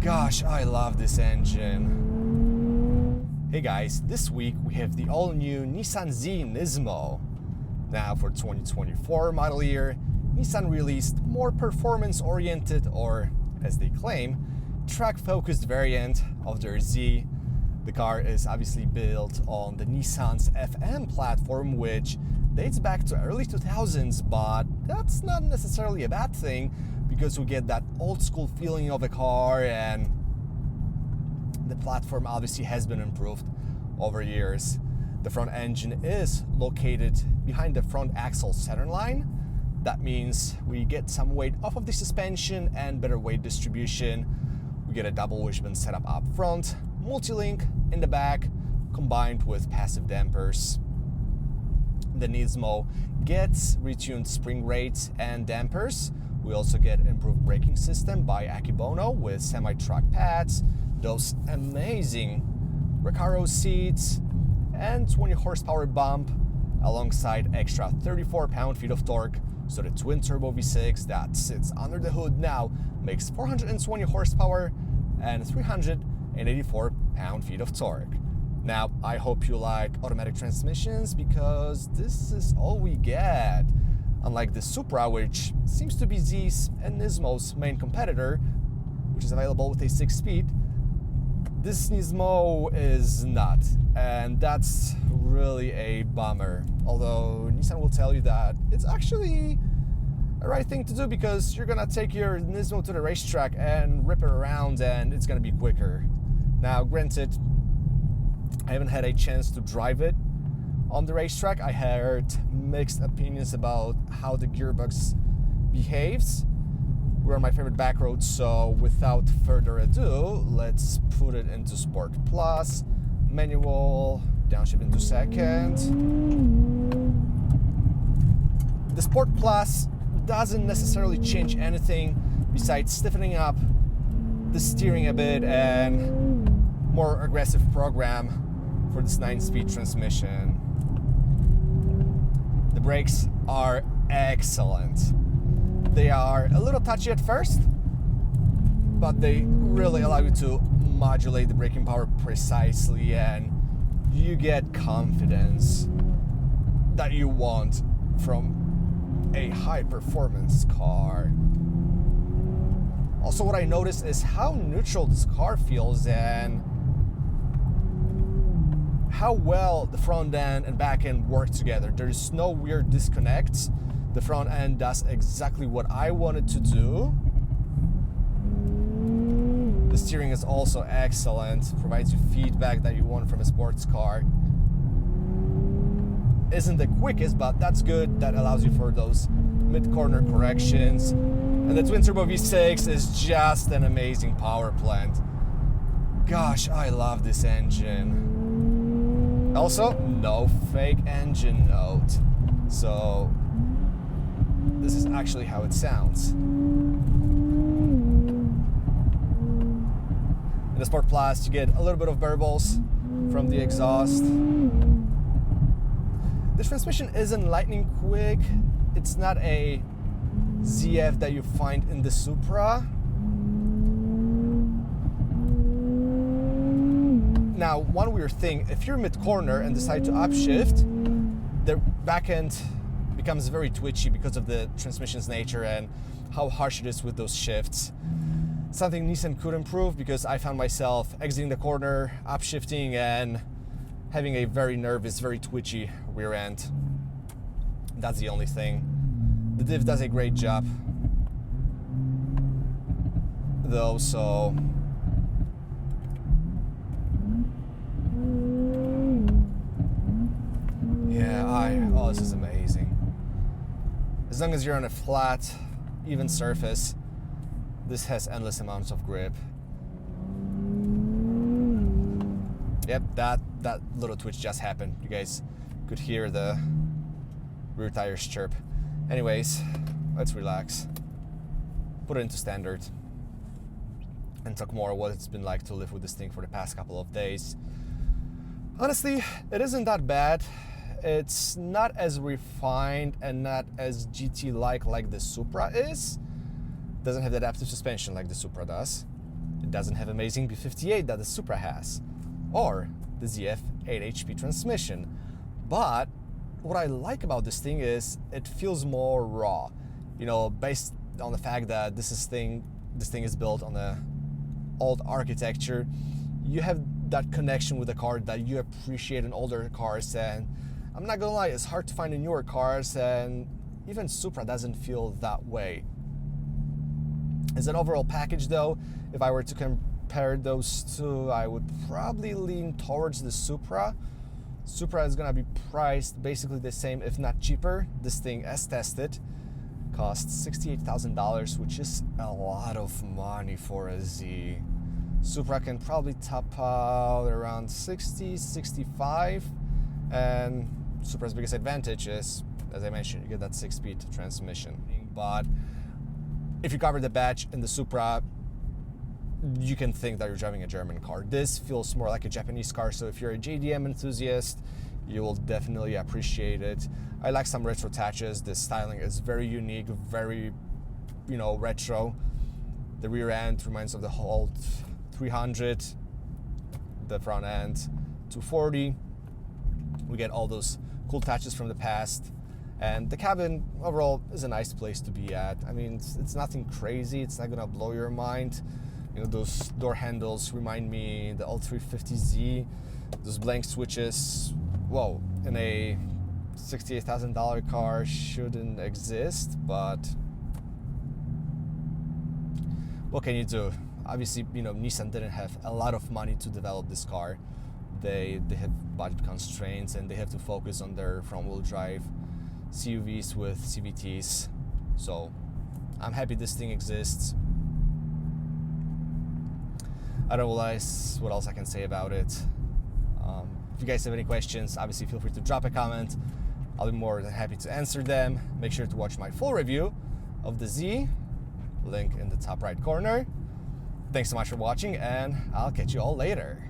Gosh, I love this engine. Hey guys, this week we have the all-new Nissan Z NISMO. Now for 2024 model year, Nissan released more performance-oriented, or as they claim, track-focused variant of their Z. The car is obviously built on the Nissan's FM platform, which dates back to early 2000s, but that's not necessarily a bad thing because we get that old school feeling of a car, and the platform obviously has been improved over years. The front engine is located behind the front axle centerline. That means we get some weight off of the suspension and better weight distribution. We get a double wishbone setup up front, multi-link in the back, combined with passive dampers. The Nismo gets retuned spring rates and dampers. We also get improved braking system by Akebono with semi-truck pads, those amazing Recaro seats, and 20 horsepower bump alongside extra 34 pound-feet of torque. So the twin-turbo V6 that sits under the hood now makes 420 horsepower and 384 pound-feet of torque. Now, I hope you like automatic transmissions because this is all we get. Unlike the Supra, which seems to be Z's and Nismo's main competitor, which is available with a 6-speed, this Nismo is not, and that's really a bummer. Although Nissan will tell you that it's actually a right thing to do because you're gonna take your Nismo to the racetrack and rip it around and it's gonna be quicker. Now, granted, I haven't had a chance to drive it on the racetrack. I heard mixed opinions about how the gearbox behaves. We're on my favorite back road, so without further ado, let's put it into Sport Plus, manual, downshift into second. The Sport Plus doesn't necessarily change anything besides stiffening up the steering a bit and more aggressive program for this 9-speed transmission. The brakes are excellent. They are a little touchy at first, but they really allow you to modulate the braking power precisely, and you get confidence that you want from a high-performance car. Also, what I noticed is how neutral this car feels and how well the front end and back end work together. There's no weird disconnects. The front end does exactly what I wanted to do. The steering is also excellent, provides you feedback that you want from a sports car. Isn't the quickest, but that's good. That allows you for those mid-corner corrections. And the twin-turbo V6 is just an amazing power plant. Gosh, I love this engine. Also, no fake engine note. So this is actually how it sounds. In the Sport Plus, you get a little bit of burbles from the exhaust. The transmission isn't lightning quick. It's not a ZF that you find in the Supra. Now, one weird thing, if you're mid-corner and decide to upshift, the back end becomes very twitchy because of the transmission's nature and how harsh it is with those shifts. Something Nissan could improve because I found myself exiting the corner, upshifting, and having a very nervous, very twitchy rear end. That's the only thing. The diff does a great job, though, so oh, this is amazing. As long as you're on a flat, even surface, this has endless amounts of grip. Yep, that little twitch just happened. You guys could hear the rear tires chirp. Anyways, let's relax, put it into standard, and talk more what it's been like to live with this thing for the past couple of days. Honestly, it isn't that bad. It's not as refined and not as GT-like like the Supra is. It doesn't have the adaptive suspension like the Supra does. It doesn't have amazing B58 that the Supra has, or the ZF 8 HP transmission. But what I like about this thing is it feels more raw, you know, based on the fact that this thing is built on a old architecture. You have that connection with the car that you appreciate in older cars, and I'm not gonna lie, it's hard to find in newer cars, and even Supra doesn't feel that way. As an overall package though, if I were to compare those two, I would probably lean towards the Supra. Supra is gonna be priced basically the same, if not cheaper. This thing, as tested, costs $68,000, which is a lot of money for a Z. Supra can probably top out around 60, 65, and Supra's biggest advantage is, as I mentioned, you get that 6-speed transmission. But if you cover the badge in the Supra, you can think that you're driving a German car. This feels more like a Japanese car, so if you're a JDM enthusiast, you will definitely appreciate it. I like some retro touches. The styling is very unique, very, you know, retro. The rear end reminds of the whole 300, the front end 240. We get all those cool touches from the past, and the cabin overall is a nice place to be at. I mean, it's nothing crazy. It's not gonna blow your mind. You know, those door handles remind me the old 350Z. Those blank switches, whoa, in a $68,000 car shouldn't exist, but what can you do? Obviously, you know, Nissan didn't have a lot of money to develop this car. They have budget constraints, and they have to focus on their front-wheel drive CUVs with CVTs. So I'm happy this thing exists. I don't realize what else I can say about it. If you guys have any questions, obviously feel free to drop a comment. I'll be more than happy to answer them. Make sure to watch my full review of the Z, link in the top right corner. Thanks so much for watching, and I'll catch you all later.